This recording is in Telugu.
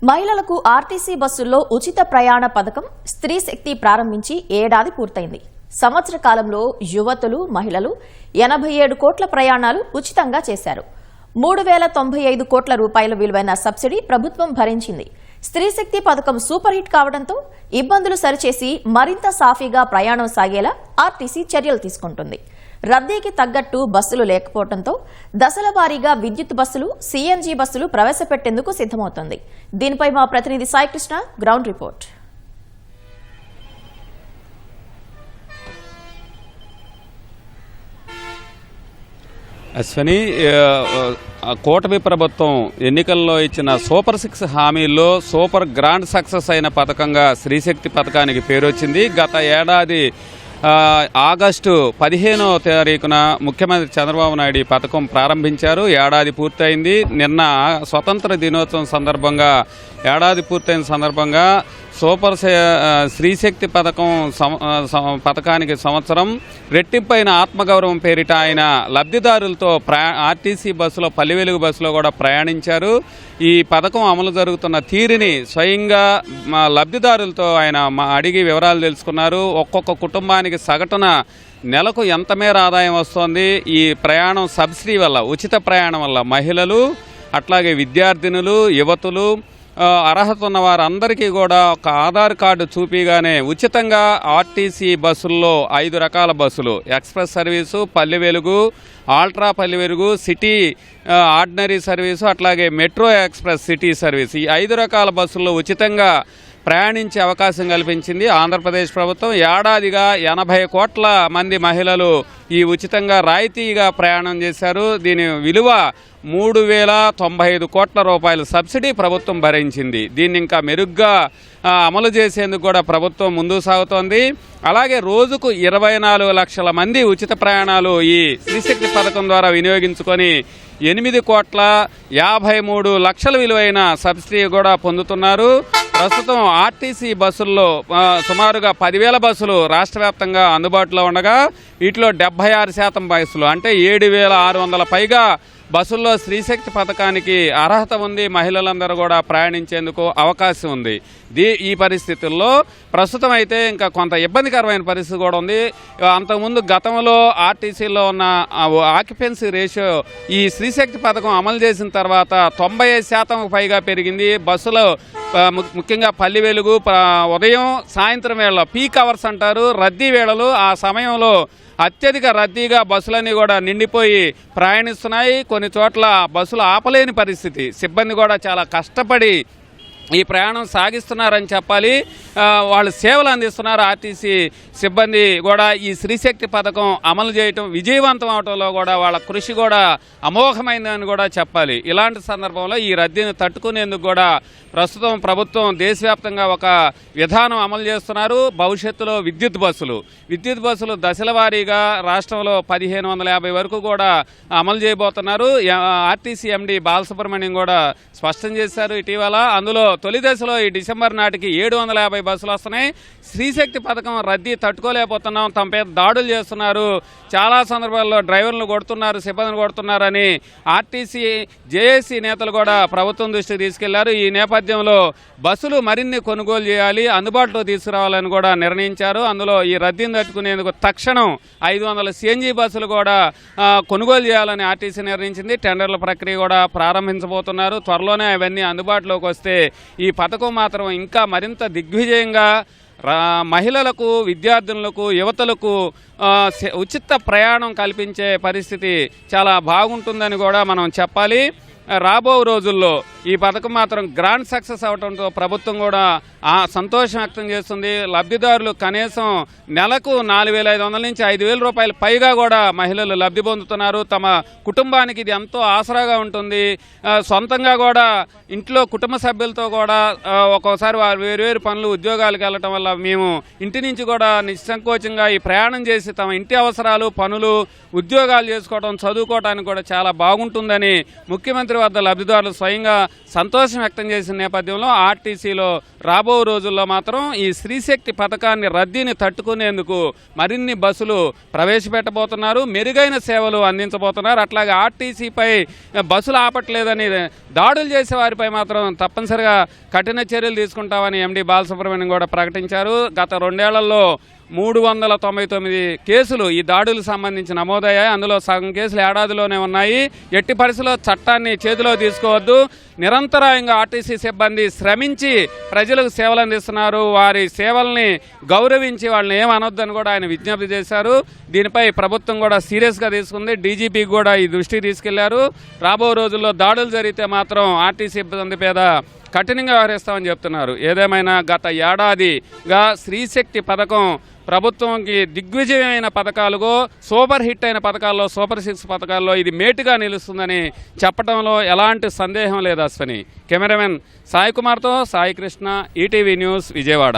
మహిళలకు ఆర్టీసీ బస్సుల్లో ఉచిత ప్రయాణ పథకం స్త్రీ శక్తి ప్రారంభించి ఏడాది పూర్తయింది. సంవత్సర కాలంలో యువతులు, మహిళలు 87 కోట్ల ప్రయాణాలు ఉచితంగా చేశారు. 3095 కోట్ల రూపాయల విలువైన సబ్సిడీ ప్రభుత్వం భరించింది. స్త్రీ శక్తి పథకం సూపర్ హిట్ కావడంతో ఇబ్బందులు సరిచేసి మరింత సాఫీగా ప్రయాణం సాగేలా ఆర్టీసీ చర్యలు తీసుకుంటుంది. రద్దీకి తగ్గట్టు బస్సులు లేకపోవడంతో దశల వారీగా విద్యుత్ బస్సులు, సీఎన్జీ బస్సులు ప్రవేశపెట్టేందుకు సిద్దమవుతోంది. దీనిపై మా ప్రతినిధి సాయి కృష్ణ గ్రౌండ్ రిపోర్ట్. అశ్వని, కూటమి ప్రభుత్వం ఎన్నికల్లో ఇచ్చిన సూపర్ 6 హామీల్లో సూపర్ గ్రాండ్ సక్సెస్ అయిన పథకంగా స్త్రీశక్తి పథకానికి పేరు వచ్చింది. గత ఏడాది ఆగస్టు 15వ తారీఖున ముఖ్యమంత్రి చంద్రబాబు నాయుడు ఈ పథకం ప్రారంభించారు. ఏడాది పూర్తయింది. నిన్న స్వతంత్ర దినోత్సవం సందర్భంగా ఏడాది పూర్తయిన సందర్భంగా సూపర్ స్త్రీశక్తి పథకానికి సంవత్సరం రెట్టింపైన ఆత్మగౌరవం పేరిట ఆయన లబ్ధిదారులతో ఆర్టీసీ బస్సులో, పల్లె వెలుగు బస్సులో కూడా ప్రయాణించారు. ఈ పథకం అమలు జరుగుతున్న తీరుని స్వయంగా లబ్ధిదారులతో ఆయన అడిగి వివరాలు తెలుసుకున్నారు. ఒక్కొక్క కుటుంబానికి సగటున నెలకు ఎంత మేర ఆదాయం వస్తోంది, ఈ ప్రయాణం సబ్సిడీ వల్ల, ఉచిత ప్రయాణం వల్ల మహిళలు, అట్లాగే విద్యార్థినులు, యువతులు, అర్హత ఉన్న వారందరికీ కూడా ఒక ఆధార్ కార్డు చూపిగానే ఉచితంగా ఆర్టీసీ బస్సుల్లో 5 రకాల బస్సులు, express service, Palle Velugu, ultra Palle Velugu, city ordinary service, అట్లాగే మెట్రో ఎక్స్ప్రెస్ సిటీ సర్వీస్, ఈ 5 రకాల బస్సుల్లో ఉచితంగా ప్రయాణించే అవకాశం కల్పించింది ఆంధ్రప్రదేశ్ ప్రభుత్వం. ఏడాదిగా 80 కోట్ల మంది మహిళలు ఈ ఉచితంగా రాయితీగా ప్రయాణం చేశారు. దీని విలువ 3095 కోట్ల రూపాయల సబ్సిడీ ప్రభుత్వం భరించింది. దీన్ని ఇంకా మెరుగ్గా అమలు చేసేందుకు కూడా ప్రభుత్వం ముందుకు సాగుతోంది. అలాగే రోజుకు 24 లక్షల మంది ఉచిత ప్రయాణాలు ఈ స్త్రీశక్తి పథకం ద్వారా వినియోగించుకొని 8,53 లక్షల విలువైన సబ్సిడీ కూడా పొందుతున్నారు. ప్రస్తుతం ఆర్టీసీ బస్సుల్లో సుమారుగా 10,000 బస్సులు రాష్ట్ర వ్యాప్తంగా అందుబాటులో ఉండగా వీటిలో 76% బస్సులు, అంటే 7,600 పైగా బస్సుల్లో స్త్రీశక్తి పథకానికి అర్హత ఉంది. మహిళలందరూ కూడా ప్రయాణించేందుకు అవకాశం ఉంది. ఈ పరిస్థితుల్లో ప్రస్తుతం అయితే ఇంకా కొంత ఇబ్బందికరమైన పరిస్థితి కూడా ఉంది. అంతకుముందు గతంలో ఆర్టీసీలో ఉన్న ఆక్యుపెన్సీ రేషియో ఈ స్త్రీశక్తి పథకం అమలు చేసిన తర్వాత 95% పైగా పెరిగింది. బస్సులో ముఖ్యంగా పల్లె వెలుగు ఉదయం, సాయంత్రం వేళ పీక్ అవర్స్ అంటారు, రద్దీ వేళలు, ఆ సమయంలో అత్యధిక రద్దీగా బస్సులన్నీ కూడా నిండిపోయి ప్రయాణిస్తున్నాయి. కొన్ని చోట్ల బస్సులు ఆపలేని పరిస్థితి. సిబ్బంది కూడా చాలా కష్టపడి ఈ ప్రయాణం సాగిస్తున్నారని చెప్పాలి. వాళ్ళు సేవలు అందిస్తున్నారు. ఆర్టీసీ సిబ్బంది కూడా ఈ స్త్రీశక్తి పథకం అమలు చేయటం, విజయవంతం అవడంలో కూడా వాళ్ళ కృషి కూడా అమోఘమైందని కూడా చెప్పాలి. ఇలాంటి సందర్భంలో ఈ రద్దీని తట్టుకునేందుకు కూడా ప్రస్తుతం ప్రభుత్వం దేశవ్యాప్తంగా ఒక విధానం అమలు చేస్తున్నారు. భవిష్యత్తులో విద్యుత్ బస్సులు దశల వారీగా రాష్ట్రంలో 1550 వరకు కూడా అమలు చేయబోతున్నారు. ఆర్టీసీ ఎండీ బాలసుబ్రహ్మణ్యం కూడా స్పష్టం చేశారు ఇటీవల. అందులో తొలి దశలో ఈ డిసెంబర్ నాటికి 750 బస్సులు వస్తున్నాయి. స్త్రీశక్తి పథకం రద్దీ తట్టుకోలేకపోతున్నాం, తమపై దాడులు చేస్తున్నారు, చాలా సందర్భాల్లో డ్రైవర్లు కొడుతున్నారు, సిబ్బందిని కొడుతున్నారని ఆర్టీసీ జేఏసీ నేతలు కూడా ప్రభుత్వం దృష్టికి తీసుకెళ్లారు. ఈ నేపథ్యంలో బస్సులు మరిన్ని కొనుగోలు చేయాలి, అందుబాటులో తీసుకురావాలని కూడా నిర్ణయించారు. అందులో ఈ రద్దీని తట్టుకునేందుకు తక్షణం 500 సీఎన్జీ బస్సులు కూడా కొనుగోలు చేయాలని ఆర్టీసీ నిర్ణయించింది. టెండర్ల ప్రక్రియ కూడా ప్రారంభించబోతున్నారు. త్వరలోనే అవన్నీ అందుబాటులోకి వస్తే ఈ పథకం మాత్రం ఇంకా మరింత దిగ్విజయంగా మహిళలకు, విద్యార్థులకు, యువతలకు ఉచిత ప్రయాణం కల్పించే పరిస్థితి చాలా బాగుంటుందని కూడా మనం చెప్పాలి. రాబో రోజుల్లో ఈ పథకం మాత్రం గ్రాండ్ సక్సెస్ అవడంతో ప్రభుత్వం కూడా సంతోషం వ్యక్తం చేస్తుంది. లబ్ధిదారులు కనీసం నెలకు 4,500 నుంచి 5,000 రూపాయల పైగా కూడా మహిళలు లబ్ధి పొందుతున్నారు. తమ కుటుంబానికి ఇది ఎంతో ఆసరాగా ఉంటుంది. సొంతంగా కూడా ఇంట్లో కుటుంబ సభ్యులతో కూడా ఒక్కోసారి వారు వేరు పనులు, ఉద్యోగాలకు వెళ్ళటం వల్ల మేము ఇంటి నుంచి కూడా నిస్సంకోచంగా ఈ ప్రయాణం చేసి తమ ఇంటి అవసరాలు, పనులు, ఉద్యోగాలు చేసుకోవడం, చదువుకోవడానికి కూడా చాలా బాగుంటుందని ముఖ్యమంత్రి ముఖ్యమంత్రి వద్ద లబ్ధిదారులు స్వయంగా సంతోషం వ్యక్తం చేసిన నేపథ్యంలో ఆర్టీసీలో రాబో రోజుల్లో మాత్రం ఈ స్త్రీశక్తి పథకాన్ని రద్దీని తట్టుకునేందుకు మరిన్ని బస్సులు ప్రవేశపెట్టబోతున్నారు, మెరుగైన సేవలు అందించబోతున్నారు. అట్లాగే ఆర్టీసీపై బస్సులు ఆపట్లేదని దాడులు చేసే వారిపై మాత్రం తప్పనిసరిగా కఠిన చర్యలు తీసుకుంటామని ఎండీ బాలసుబ్రహ్మణ్యం కూడా ప్రకటించారు. గత 2 ఏళ్లలో 399 కేసులు ఈ దాడులకు సంబంధించి నమోదయ్యాయి. అందులో సగం కేసులు ఏడాదిలోనే ఉన్నాయి. ఎట్టి పరిస్థితుల్లో చట్టాన్ని చేతిలో తీసుకోవద్దు. నిరంతరాయంగా ఆర్టీసీ సిబ్బంది శ్రమించి ప్రజలకు సేవలు అందిస్తున్నారు. వారి సేవల్ని గౌరవించి వాళ్ళని ఏమనొద్దని కూడా ఆయన విజ్ఞప్తి చేశారు. దీనిపై ప్రభుత్వం కూడా సీరియస్గా తీసుకుంది. డీజీపీకి కూడా ఈ దృష్టికి తీసుకెళ్లారు. రాబో రోజుల్లో దాడులు జరిగితే మాత్రం ఆర్టీసీ సిబ్బంది మీద కఠినంగా వ్యవహరిస్తామని చెప్తున్నారు. ఏదేమైనా గత ఏడాదిగా స్త్రీశక్తి పథకం ప్రభుత్వంకి దిగ్విజయమైన పథకాలుగో సూపర్ హిట్ అయిన పథకాల్లో సూపర్ 6 పథకాల్లో ఇది మేటుగా నిలుస్తుందని చెప్పడంలో ఎలాంటి సందేహం లేదు. అశ్వని. కెమెరామెన్ సాయి కుమార్తో సాయి కృష్ణ, ఈటీవీ న్యూస్, విజయవాడ.